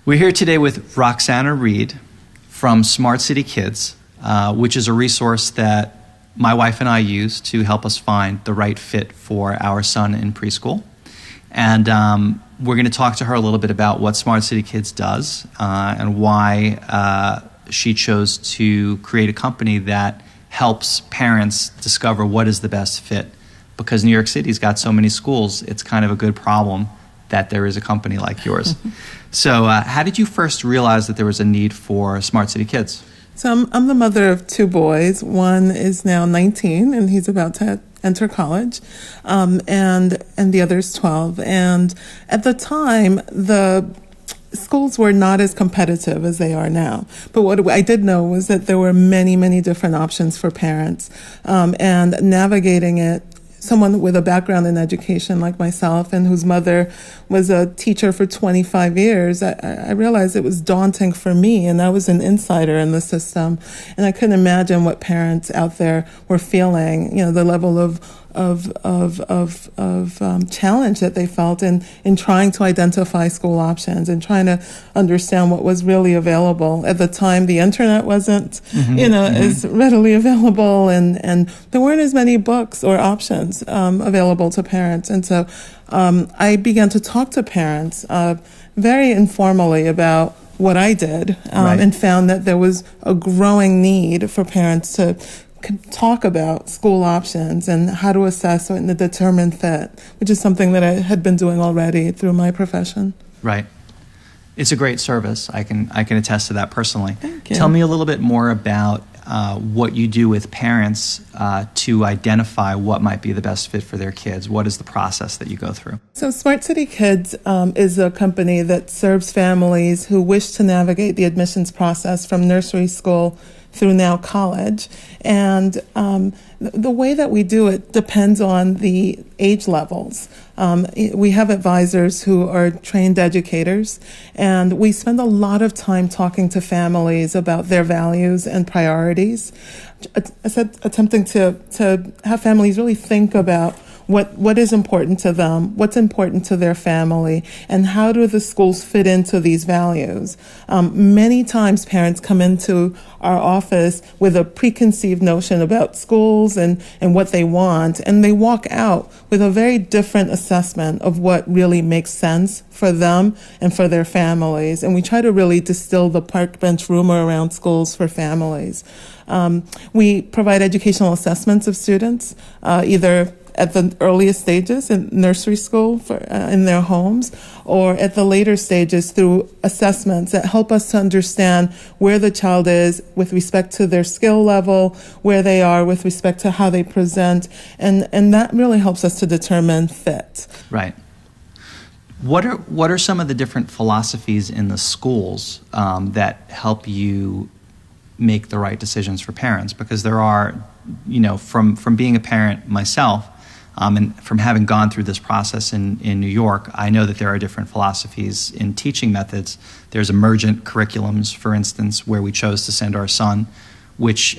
We're here today with Roxana Reid from Smart City Kids, which is a resource that my wife and I use to help us find the right fit for our son in preschool. And we're going to talk to her a little bit about what Smart City Kids does and why she chose to create a company that helps parents discover what is the best fit. Because New York City's got so many schools, it's kind of a good problem that there is a company like yours. So how did you first realize that there was a need for Smart City Kids? So I'm the mother of two boys. One is now 19, and he's about to enter college, and the other is 12. And at the time, the schools were not as competitive as they are now. But what I did know was that there were many, many different options for parents, and navigating it. Someone with a background in education like myself and whose mother was a teacher for 25 years, I realized it was daunting for me, and I was an insider in the system, and I couldn't imagine what parents out there were feeling, the level of challenge that they felt in trying to identify school options and trying to understand what was really available. At the time, the internet wasn't, as readily available, and there weren't as many books or options available to parents. And so I began to talk to parents very informally about what I did, and found that there was a growing need for parents to talk about school options and how to assess and determine fit, which is something that I had been doing already through my profession. Right. It's a great service. I can attest to that personally. Thank you. Tell me a little bit more about what you do with parents to identify what might be the best fit for their kids. What is the process that you go through? So Smart City Kids is a company that serves families who wish to navigate the admissions process from nursery school through now college. And the way that we do it depends on the age levels. We have advisors who are trained educators, and we spend a lot of time talking to families about their values and priorities, attempting to have families really think about what is important to them, what's important to their family, and how do the schools fit into these values. Many times parents come into our office with a preconceived notion about schools and what they want, and they walk out with a very different assessment of what really makes sense for them and for their families. And we try to really distill the park bench rumor around schools for families. We provide educational assessments of students, either at the earliest stages in nursery school in their homes, or at the later stages through assessments that help us to understand where the child is with respect to their skill level, where they are with respect to how they present, and that really helps us to determine fit. Right. What are some of the different philosophies in the schools that help you make the right decisions for parents? Because there are, from being a parent myself, and from having gone through this process in New York, I know that there are different philosophies in teaching methods. There's emergent curriculums, for instance, where we chose to send our son, which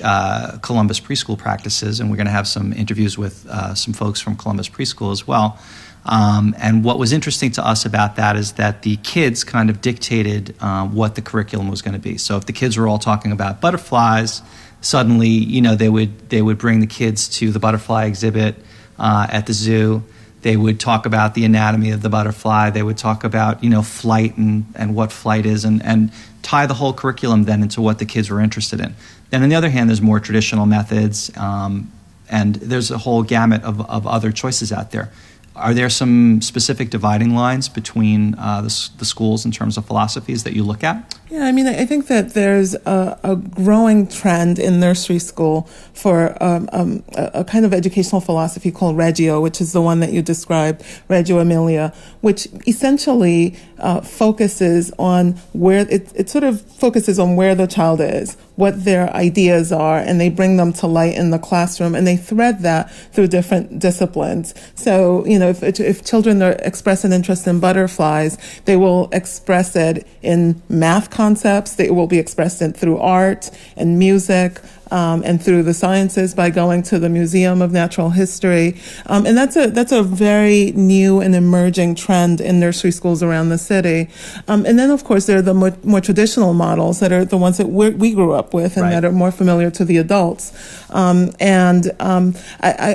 Columbus Preschool practices, and we're going to have some interviews with some folks from Columbus Preschool as well. And what was interesting to us about that is that the kids kind of dictated what the curriculum was going to be. So if the kids were all talking about butterflies, suddenly, they would bring the kids to the butterfly exhibit at the zoo. They would talk about the anatomy of the butterfly. They would talk about, flight and what flight is, and tie the whole curriculum then into what the kids were interested in. Then on the other hand, there's more traditional methods, and there's a whole gamut of other choices out there. Are there some specific dividing lines between the schools in terms of philosophies that you look at? Yeah, I think that there's a growing trend in nursery school for a kind of educational philosophy called Reggio, which is the one that you described, Reggio Emilia, which essentially focuses on where it sort of focuses on where the child is, what their ideas are, and they bring them to light in the classroom, and they thread that through different disciplines. So, if children express an interest in butterflies, they will express it in math concepts. They will be expressed through art and music, and through the sciences by going to the Museum of Natural History. And that's a very new and emerging trend in nursery schools around the city. And then, of course, there are the more traditional models that are the ones that we grew up with and that are more familiar to the adults. I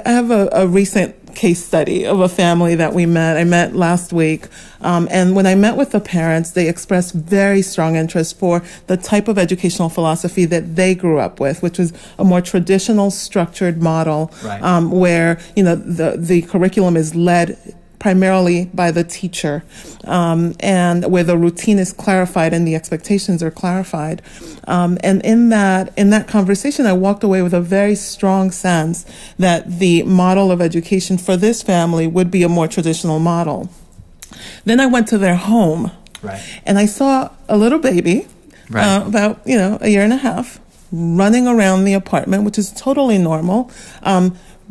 have a recent case study of a family that I met last week. And when I met with the parents, they expressed very strong interest for the type of educational philosophy that they grew up with, which was a more traditional structured model, where, the curriculum is led primarily by the teacher, and where the routine is clarified and the expectations are clarified. And in that conversation, I walked away with a very strong sense that the model of education for this family would be a more traditional model. Then I went to their home, and I saw a little baby, about a year and a half, running around the apartment, which is totally normal.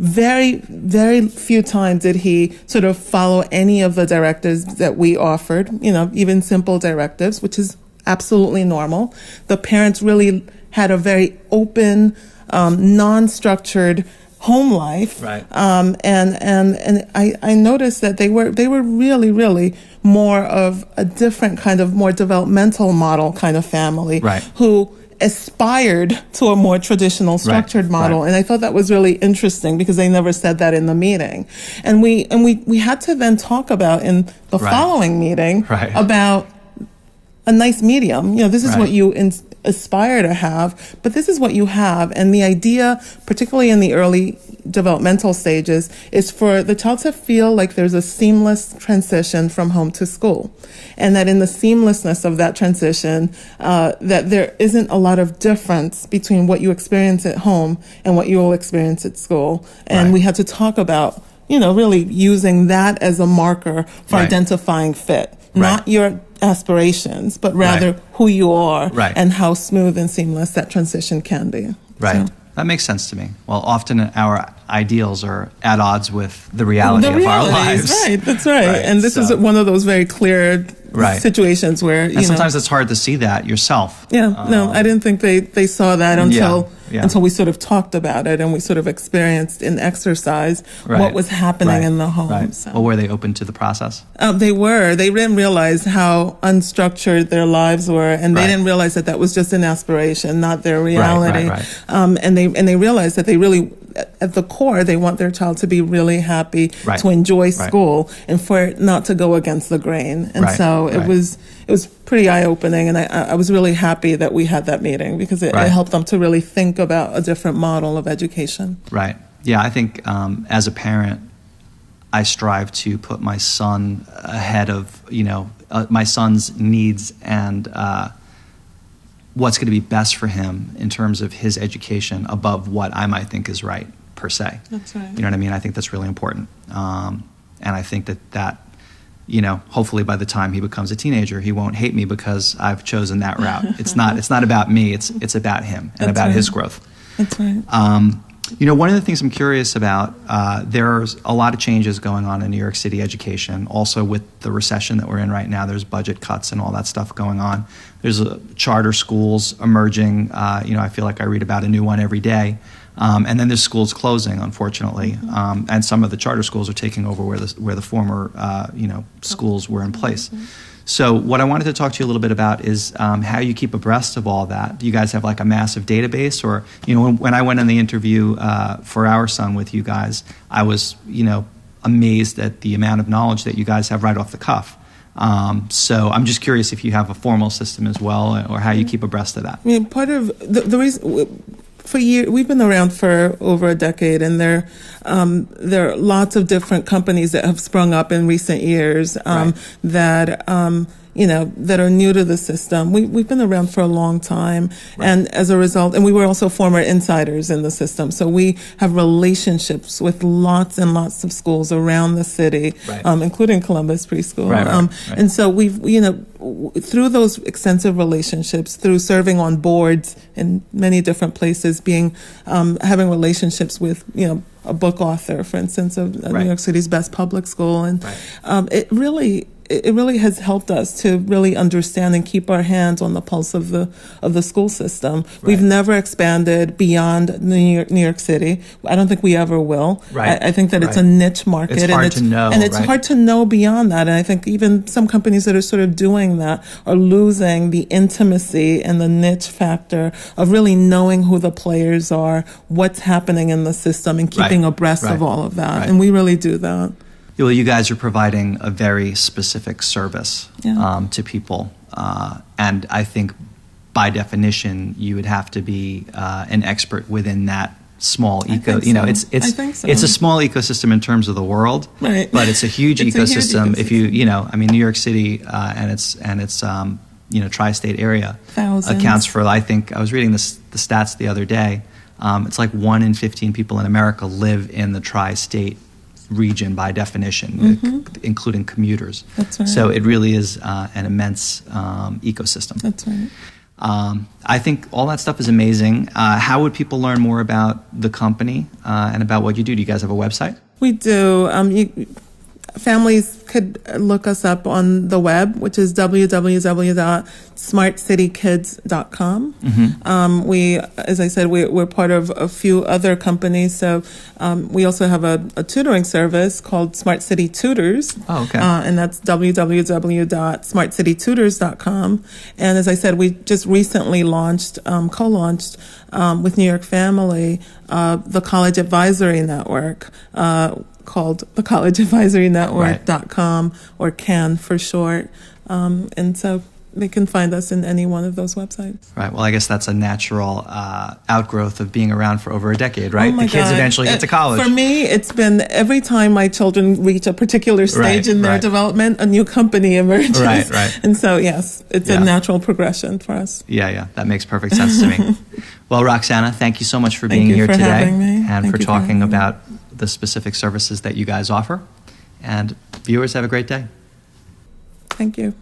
Very, very few times did he sort of follow any of the directives that we offered, even simple directives, which is absolutely normal. The parents really had a very open, non-structured home life. And I noticed that they were really, really more of a different kind of more developmental model kind of family who aspired to a more traditional structured model. And I thought that was really interesting because they never said that in the meeting. And we had to then talk about in the following meeting about a nice medium. This is what you aspire to have, but this is what you have. And the idea, particularly in the early developmental stages, is for the child to feel like there's a seamless transition from home to school. And that in the seamlessness of that transition, that there isn't a lot of difference between what you experience at home and what you will experience at school. And we had to talk about, really using that as a marker for identifying fit. Not your aspirations, but rather who you are and how smooth and seamless that transition can be. So. That makes sense to me. Well, often our ideals are at odds with the reality of our lives. That's right. And this is one of those very clear situations where, and sometimes it's hard to see that yourself. No, I didn't think they saw that until we sort of talked about it and we sort of experienced in exercise what was happening in the home. So. Well, were they open to the process? They were. They didn't realize how unstructured their lives were, and they didn't realize that was just an aspiration, not their reality. And they realized that they really, at the core, they want their child to be really happy, to enjoy school, and for it not to go against the grain. And so it was pretty eye-opening, and I was really happy that we had that meeting because it helped them to really think about a different model of education. Yeah, I think as a parent, I strive to put my son ahead of, my son's needs and what's going to be best for him in terms of his education above what I might think is right, per se. That's right. You know what I mean? I think that's really important. And I think that hopefully by the time he becomes a teenager, he won't hate me because I've chosen that route. It's not about me. It's about him and about his growth. That's right. One of the things I'm curious about, there's a lot of changes going on in New York City education. Also with the recession that we're in right now, there's budget cuts and all that stuff going on. There's charter schools emerging. I feel like I read about a new one every day. And then there's schools closing, unfortunately. And some of the charter schools are taking over where the former, schools were in place. So what I wanted to talk to you a little bit about is how you keep abreast of all that. Do you guys have like a massive database? Or, when I went on the interview for our son with you guys, I was, amazed at the amount of knowledge that you guys have right off the cuff. So I'm just curious if you have a formal system as well or how you keep abreast of that. Part of the reason... For years, we've been around for over a decade, and there are lots of different companies that have sprung up in recent years that that are new to the system. We've been around for a long time, and as a result, and we were also former insiders in the system, so we have relationships with lots and lots of schools around the city, including Columbus Preschool. And so we've, through those extensive relationships, through serving on boards in many different places, having relationships with, a book author, for instance, of New York City's best public school, and it really it really has helped us to really understand and keep our hands on the pulse of the school system. Right. We've never expanded beyond New York City. I don't think we ever will. Right. I think that it's a niche market. It's hard to know. And it's hard to know beyond that. And I think even some companies that are sort of doing that are losing the intimacy and the niche factor of really knowing who the players are, what's happening in the system, and keeping abreast of all of that. Right. And we really do that. Well, you guys are providing a very specific service to people. And I think by definition, you would have to be an expert within that small it's a small ecosystem in terms of the world, but it's a huge ecosystem. If New York City and its tri-state area accounts for, I think I was reading the stats the other day. It's like 1 in 15 people in America live in the tri-state region by definition, including commuters. That's right. So it really is an immense ecosystem. That's right. I think all that stuff is amazing. How would people learn more about the company and about what you do? Do you guys have a website? We do. Families could look us up on the web, which is www.smartcitykids.com. We, as I said, we're part of a few other companies. So we also have a tutoring service called Smart City Tutors. Oh, okay. And that's www.smartcitytutors.com. And as I said, we just recently co-launched with New York Family the College Advisory Network, called the collegeadvisorynetwork.com, or CAN for short. And so they can find us in any one of those websites. Right. Well, I guess that's a natural outgrowth of being around for over a decade, right? Oh my the kids God. Eventually get to college. For me, it's been every time my children reach a particular stage in their development, a new company emerges. Right. And so, yes, it's a natural progression for us. Yeah. That makes perfect sense to me. Well, Roxana, thank you so much for being here today having me. And for talking about the specific services that you guys offer. And viewers, have a great day. Thank you.